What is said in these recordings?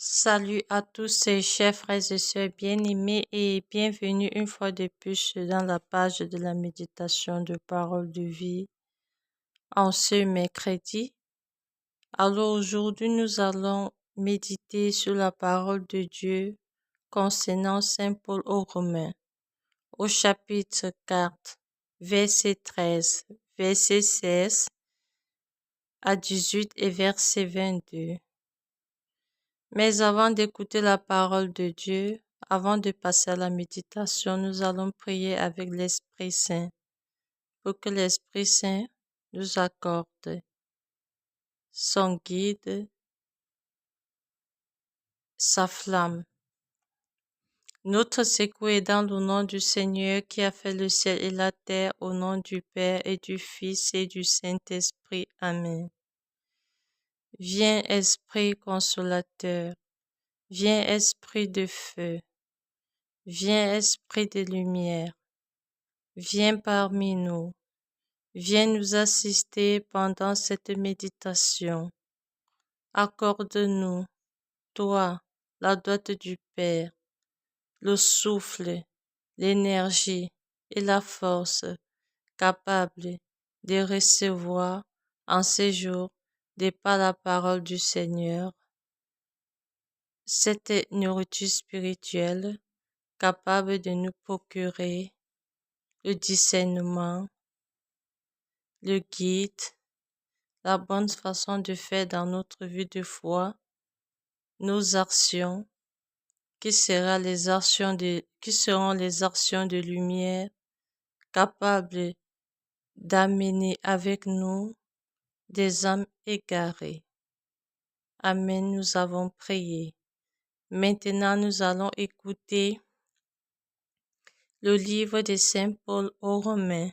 Salut à tous, chers frères et sœurs bien-aimés et bienvenue une fois de plus dans la page de la méditation de parole de vie en ce mercredi. Alors aujourd'hui, nous allons méditer sur la parole de Dieu concernant Saint Paul aux Romains, au chapitre 4, verset 13, verset 16 à 18 et verset 22. Mais avant d'écouter la parole de Dieu, avant de passer à la méditation, nous allons prier avec l'Esprit Saint pour que l'Esprit Saint nous accorde son guide, sa flamme. Notre secours est dans le nom du Seigneur qui a fait le ciel et la terre, au nom du Père et du Fils et du Saint-Esprit. Amen. Viens, Esprit consolateur, viens, Esprit de feu, viens, Esprit de lumière. Viens parmi nous, viens nous assister pendant cette méditation. Accorde-nous, toi, la droite du Père, le souffle, l'énergie et la force capables de recevoir en ces jours, de par la parole du Seigneur, cette nourriture spirituelle capable de nous procurer le discernement, le guide, la bonne façon de faire dans notre vie de foi, nos actions, qui seront les actions de lumière, capables d'amener avec nous des âmes égarées. Amen, nous avons prié. Maintenant, nous allons écouter le livre de Saint Paul aux Romains,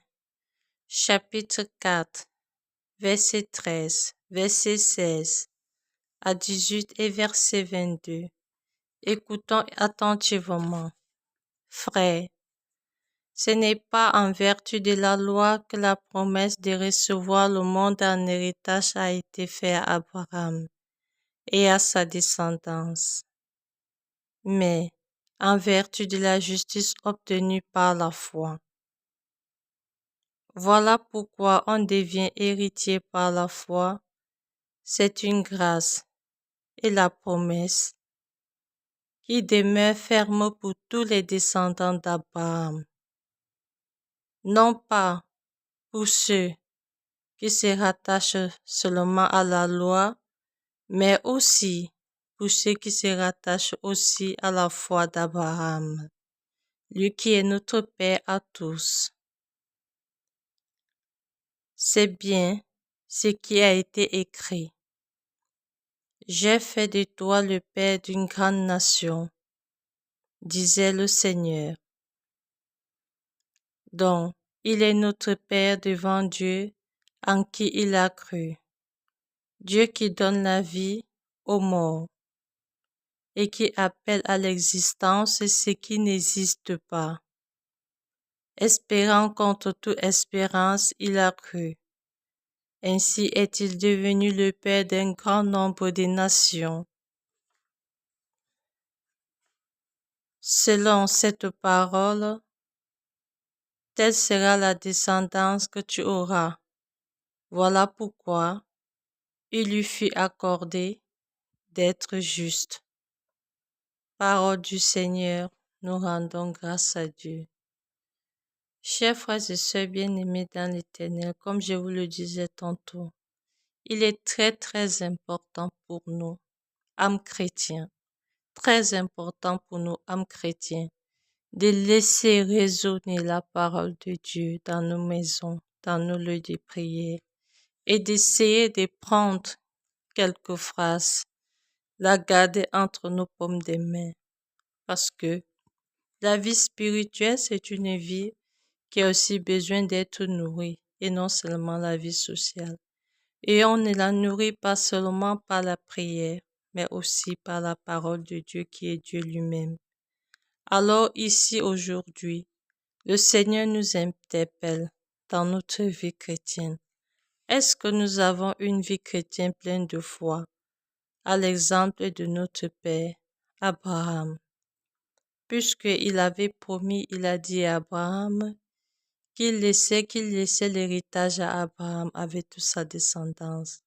chapitre 4, verset 13, verset 16 à 18 et verset 22. Écoutons attentivement. Frères, ce n'est pas en vertu de la loi que la promesse de recevoir le monde en héritage a été faite à Abraham et à sa descendance, mais en vertu de la justice obtenue par la foi. Voilà pourquoi on devient héritier par la foi. C'est une grâce et la promesse qui demeure ferme pour tous les descendants d'Abraham, non pas pour ceux qui se rattachent seulement à la loi, mais aussi pour ceux qui se rattachent aussi à la foi d'Abraham, lui qui est notre Père à tous. C'est bien ce qui a été écrit. J'ai fait de toi le père d'une grande nation, disait le Seigneur. Donc, il est notre Père devant Dieu, en qui il a cru. Dieu qui donne la vie aux morts et qui appelle à l'existence ce qui n'existe pas. Espérant contre toute espérance, il a cru. Ainsi est-il devenu le Père d'un grand nombre de nations. Selon cette parole, telle sera la descendance que tu auras. Voilà pourquoi il lui fut accordé d'être juste. Parole du Seigneur, nous rendons grâce à Dieu. Chers frères et sœurs bien-aimés dans l'Éternel, comme je vous le disais tantôt, il est très important pour nous, âmes chrétiens, très important pour nous, âmes chrétiens, de laisser résonner la parole de Dieu dans nos maisons, dans nos lieux de prière, et d'essayer de prendre quelques phrases, la garder entre nos paumes des mains, parce que la vie spirituelle, c'est une vie qui a aussi besoin d'être nourrie, et non seulement la vie sociale. Et on ne la nourrit pas seulement par la prière, mais aussi par la parole de Dieu qui est Dieu lui-même. Alors ici aujourd'hui, le Seigneur nous interpelle dans notre vie chrétienne. Est-ce que nous avons une vie chrétienne pleine de foi? à l'exemple de notre Père Abraham. Puisqu'il avait promis, il a dit à Abraham qu'il laissait l'héritage à Abraham avec toute sa descendance,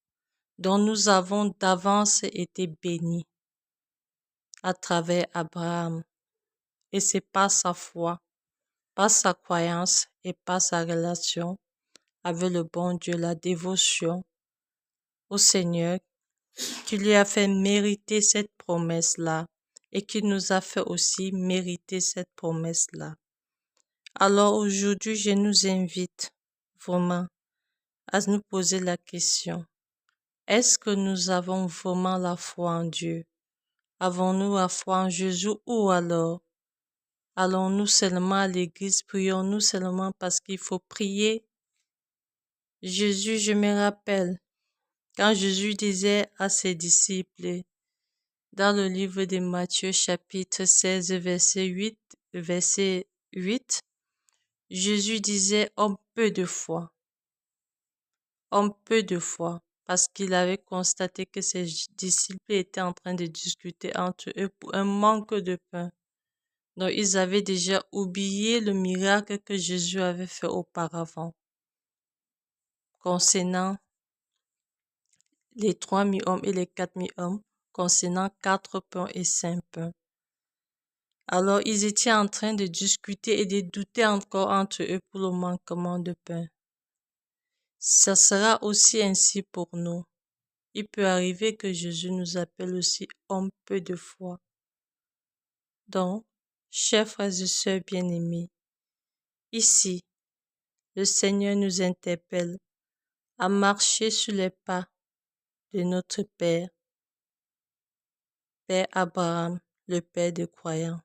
dont nous avons d'avance été bénis à travers Abraham. Et c'est par sa foi, par sa croyance et par sa relation avec le bon Dieu, la dévotion au Seigneur, qui lui a fait mériter cette promesse-là et qui nous a fait aussi mériter cette promesse-là. Alors aujourd'hui, je nous invite vraiment à nous poser la question, est-ce que nous avons vraiment la foi en Dieu? Avons-nous la foi en Jésus ou alors allons-nous seulement à l'église, prions-nous seulement parce qu'il faut prier? Jésus, je me rappelle, quand Jésus disait à ses disciples, dans le livre de Matthieu chapitre 16, verset 8, Jésus disait homme peu de foi, parce qu'il avait constaté que ses disciples étaient en train de discuter entre eux pour un manque de pain. Donc ils avaient déjà oublié le miracle que Jésus avait fait auparavant concernant les 3000 hommes et les 4000 hommes, concernant 4 pains et 5 pains. Alors ils étaient en train de discuter et de douter encore entre eux pour le manquement de pain. Ça sera aussi ainsi pour nous. Il peut arriver que Jésus nous appelle aussi homme peu de foi. Donc, chers frères et sœurs bien-aimés, ici, le Seigneur nous interpelle à marcher sur les pas de notre Père, Père Abraham, le Père des croyants,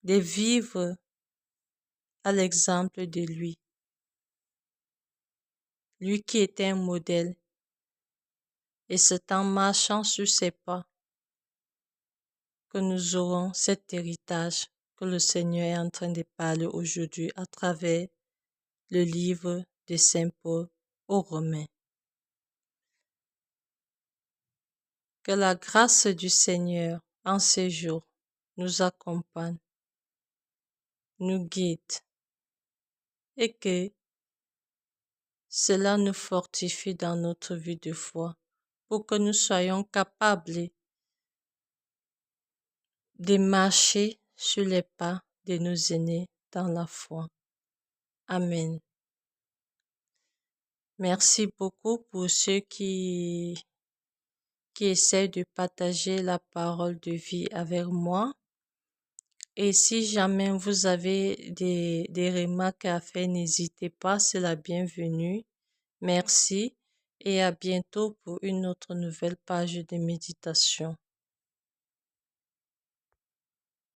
de vivre à l'exemple de lui qui était un modèle, et c'est en marchant sur ses pas que nous aurons cet héritage que le Seigneur est en train de parler aujourd'hui à travers le livre de Saint Paul aux Romains. Que la grâce du Seigneur en ces jours nous accompagne, nous guide et que cela nous fortifie dans notre vie de foi pour que nous soyons capables de marcher sur les pas de nos aînés dans la foi. Amen. Merci beaucoup pour ceux qui essaient de partager la parole de vie avec moi. Et si jamais vous avez des remarques à faire, n'hésitez pas, c'est la bienvenue. Merci et à bientôt pour une autre nouvelle page de méditation.